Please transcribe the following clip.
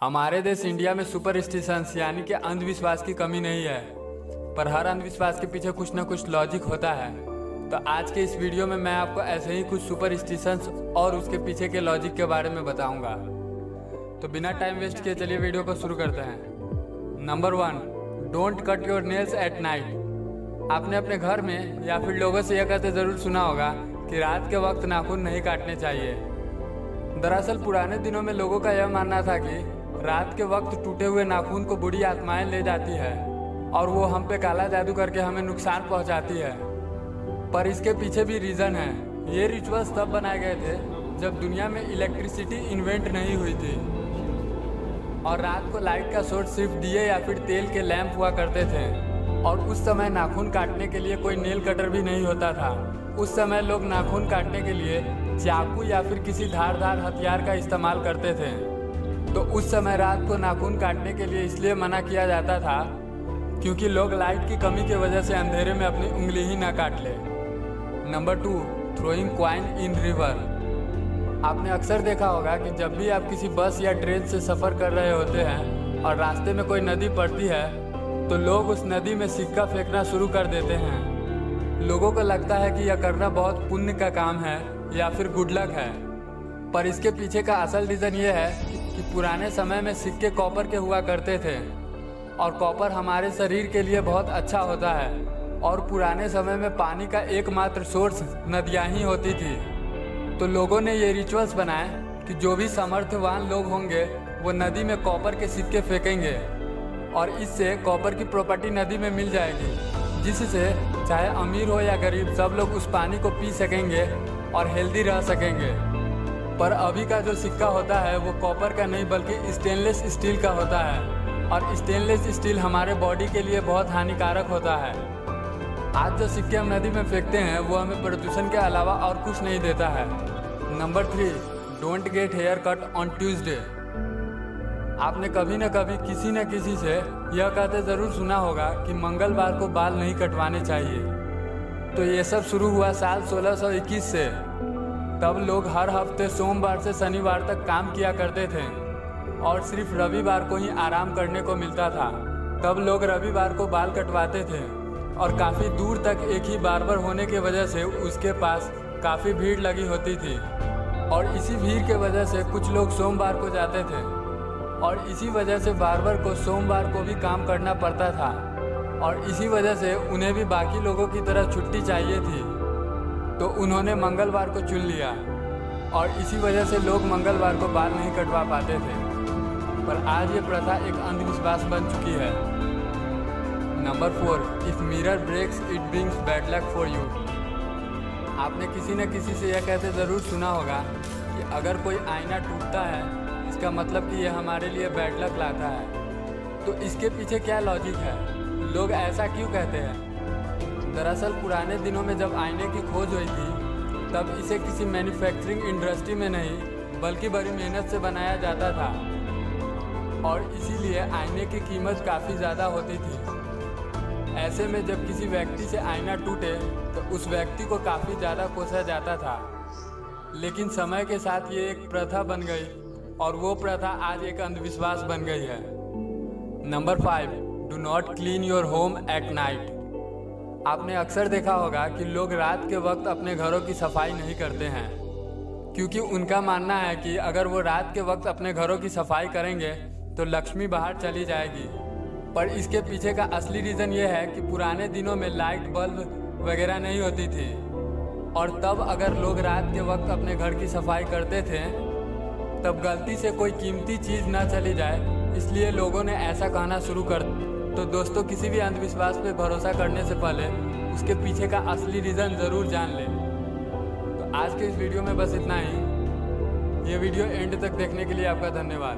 हमारे देश इंडिया में सुपरस्टिशंस यानी कि अंधविश्वास की कमी नहीं है, पर हर अंधविश्वास के पीछे कुछ ना कुछ लॉजिक होता है। तो आज के इस वीडियो में मैं आपको ऐसे ही कुछ सुपरस्टिशंस और उसके पीछे के लॉजिक के बारे में बताऊंगा। तो बिना टाइम वेस्ट किए चलिए वीडियो को शुरू करते हैं। Number 1, don't cut your nails at night. आपने अपने घर में या फिर लोगों से यह कहते ज़रूर सुना होगा कि रात के वक्त नाखून नहीं काटने चाहिए। दरअसल पुराने दिनों में लोगों का यह मानना था कि रात के वक्त टूटे हुए नाखून को बुरी आत्माएं ले जाती है और वो हम पे काला जादू करके हमें नुकसान पहुंचाती है। पर इसके पीछे भी रीज़न है। ये रिचुअल्स तब बनाए गए थे जब दुनिया में इलेक्ट्रिसिटी इन्वेंट नहीं हुई थी और रात को लाइट का सोर्स सिर्फ दिए या फिर तेल के लैंप हुआ करते थे। और उस समय नाखून काटने के लिए कोई नेल कटर भी नहीं होता था। उस समय लोग नाखून काटने के लिए चाकू या फिर किसी धारदार हथियार का इस्तेमाल करते थे। तो उस समय रात को नाखून काटने के लिए इसलिए मना किया जाता था क्योंकि लोग लाइट की कमी की वजह से अंधेरे में अपनी उंगली ही ना काट ले। Number 2, throwing coin in river. आपने अक्सर देखा होगा कि जब भी आप किसी बस या ट्रेन से सफ़र कर रहे होते हैं और रास्ते में कोई नदी पड़ती है तो लोग उस नदी में सिक्का फेंकना शुरू कर देते हैं। लोगों को लगता है कि यह करना बहुत पुण्य का काम है या फिर गुड लक है। पर इसके पीछे का असल रीज़न ये है कि पुराने समय में सिक्के कॉपर के हुआ करते थे और कॉपर हमारे शरीर के लिए बहुत अच्छा होता है। और पुराने समय में पानी का एकमात्र सोर्स नदियाँ ही होती थी। तो लोगों ने ये रिचुअल्स बनाए कि जो भी सामर्थ्यवान लोग होंगे वो नदी में कॉपर के सिक्के फेंकेंगे और इससे कॉपर की प्रॉपर्टी नदी में मिल जाएगी, जिससे चाहे अमीर हो या गरीब सब लोग उस पानी को पी सकेंगे और हेल्दी रह सकेंगे। पर अभी का जो सिक्का होता है वो कॉपर का नहीं बल्कि स्टेनलेस स्टील का होता है और स्टेनलेस स्टील हमारे बॉडी के लिए बहुत हानिकारक होता है। आज जो सिक्के हम नदी में फेंकते हैं वो हमें प्रदूषण के अलावा और कुछ नहीं देता है। Number 3, don't get here cut on Tuesday. आपने कभी न कभी किसी न किसी से यह कहते ज़रूर सुना होगा कि मंगलवार को बाल नहीं कटवाने चाहिए। तो ये सब शुरू हुआ साल 1621 से। तब लोग हर हफ्ते सोमवार से शनिवार तक काम किया करते थे और सिर्फ रविवार को ही आराम करने को मिलता था। तब लोग रविवार को बाल कटवाते थे और काफ़ी दूर तक एक ही बार्बर होने की वजह से उसके पास काफ़ी भीड़ लगी होती थी। और इसी भीड़ के वजह से कुछ लोग सोमवार को जाते थे और इसी वजह से बार्बर को सोमवार को भी काम करना पड़ता था और इसी वजह से उन्हें भी बाकी लोगों की तरह छुट्टी चाहिए थी। तो उन्होंने मंगलवार को चुन लिया और इसी वजह से लोग मंगलवार को बाल नहीं कटवा पाते थे। पर आज ये प्रथा एक अंधविश्वास बन चुकी है। Number 4, if mirror breaks it brings bad luck for you. आपने किसी न किसी से यह कहते ज़रूर सुना होगा कि अगर कोई आईना टूटता है इसका मतलब कि यह हमारे लिए बैड लक लाता है। तो इसके पीछे क्या लॉजिक है? लोग ऐसा क्यों कहते हैं? दरअसल पुराने दिनों में जब आईने की खोज हुई थी तब इसे किसी मैन्युफैक्चरिंग इंडस्ट्री में नहीं बल्कि बड़ी मेहनत से बनाया जाता था और इसीलिए आईने की कीमत काफ़ी ज़्यादा होती थी। ऐसे में जब किसी व्यक्ति से आईना टूटे तो उस व्यक्ति को काफ़ी ज़्यादा कोसा जाता था। लेकिन समय के साथ ये एक प्रथा बन गई और वो प्रथा आज एक अंधविश्वास बन गई है। Number 5, do not clean your home at night. आपने अक्सर देखा होगा कि लोग रात के वक्त अपने घरों की सफाई नहीं करते हैं क्योंकि उनका मानना है कि अगर वो रात के वक्त अपने घरों की सफाई करेंगे तो लक्ष्मी बाहर चली जाएगी। पर इसके पीछे का असली रीज़न ये है कि पुराने दिनों में लाइट बल्ब वगैरह नहीं होती थी और तब अगर लोग रात के वक्त अपने घर की सफाई करते थे तब गलती से कोई कीमती चीज़ ना चली जाए, इसलिए लोगों ने ऐसा कहना शुरू कर। तो दोस्तों, किसी भी अंधविश्वास पे भरोसा करने से पहले उसके पीछे का असली रीज़न ज़रूर जान लें। तो आज के इस वीडियो में बस इतना ही। ये वीडियो एंड तक देखने के लिए आपका धन्यवाद।